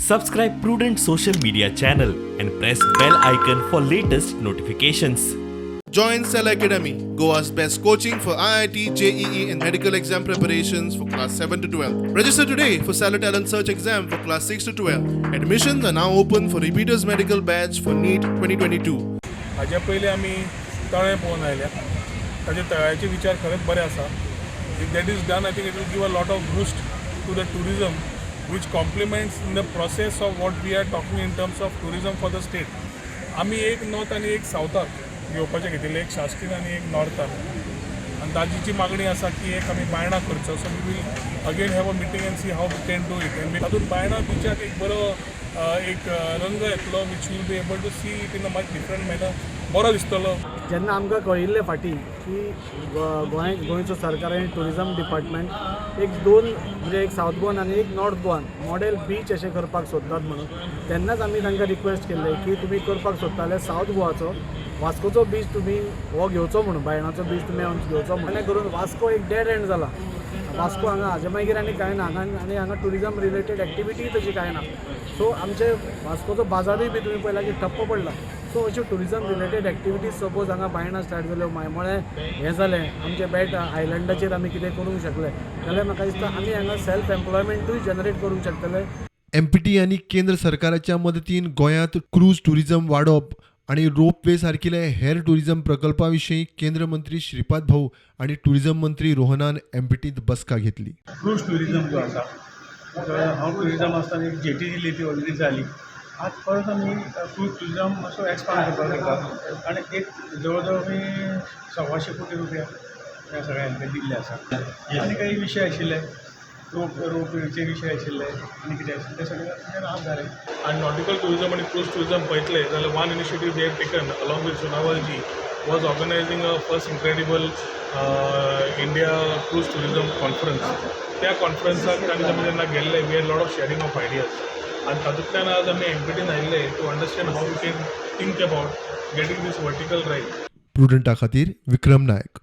Subscribe Prudent social media channel and press bell icon for latest notifications. Join Cell Academy, Goa's best coaching for IIT, JEE and medical exam preparations for class 7 to 12. Register today for Salad Talent Search exam for class 6 to 12. Admissions are now open for repeaters medical batch for NEET 2022. हाज्या पयलीं आमी तळें पळोवन आयल्या ताचे तळ्याचे विचार खरेंच बरे आसा. If that is done I think it will give a lot of boost to the tourism which complements in the process of what we are talking in terms of tourism for the state. आमी एक north आनी एक सावथाक घेवपाचें घेतिल्लें, एक शास्त्रीन आनी एक नॉर्थाक, आनी ताजीची मागणी आसा की एक आमी बायणा करचो. So we will again have a meeting and see how we can do it. And तातूंत बायणा बिचाक एक बरो एक रंग येतलो which will be able to see it in a much different manner. बरो दिसतलो. जेन्ना आमकां कळिल्लें फाटीं की गोंयचो सरकारान टुरिजम डिपार्टमेंट एक दोन म्हणजे एक सावथ गोवन आनी एक नॉर्थ गोवान मॉडेल बीच अशें करपाक सोदतात म्हणून, तेन्नाच आमी तांकां रिक्वेस्ट केल्लें की तुमी करपाक सोदता जाल्यार सावथ गोवाचो वास्कोचो बीच तुमी हो घेवचो म्हणून, बायणाचो बीच तुमी घेवचो म्हणून. आनी करून वास्को एक डेड एंड जाला. वास्को हांगा हाजे मागीर आनी कांय ना, आनी हांगा टुरिजम रिलेटेड एक्टिविटी तशी कांय ना. सो आमचे वास्कोचो बाजारूय बी तुमी पळयला की ठप्प पडला. सो अश्यो टुरिजम रिलेटेड एक्टिविटीज सपोज हांगा बायणां स्टार्ट जाल्यो, मायमोळे हें जालें, आमचे बेट आयलंडाचेर आमी कितें करूंक शकले जाल्यार म्हाका दिसता आमी हांगा सेल्फ एम्प्लॉयमेंटूय जनरेट करूंक शकतले. एमपीटी आनी केंद्र सरकाराच्या मदतीन गोंयांत क्रूज टुरिजम वाडोवप आणि रोपवे सारकिल्या हेर टुरिजम प्रकल्पा विशीं केंद्र मंत्री श्रीपाद भाऊ आणि टुरिजम मंत्री रोहनान एमपीटीत बसका घेतली. क्रूज टुरिजम जो आसा, हांव टुरिजम आसतना एक जेटी दिली ती ऑलरेडी जाली. आज परत आमी क्रूज टुरिजम मातसो एक्सपांड करपाक घेता आनी एक जवळ जवळ आमी 125 कोटी रुपया ह्या सगळ्यांक दिल्ले आसा. आनी काही विशय आशिल्ले, रोपवेचे विशय आशिल्ले आनी कितें आशिल्लें ते सगळें हात जालें. And nautical tourism and cruise tourism पळयतले जाल्यार one initiative they have taken along with Sonawal ji was organizing a first incredible India cruise tourism conference. त्या कॉन्फरन्साक आमी जेन्ना गेल्ले we had lot of sharing of ideas, आनी तातूंतल्यान आज आमी एमपीटीन आयिल्ले to understand how we can think about getting these vertical right. प्रुडंटा खातीर विक्रम नायक.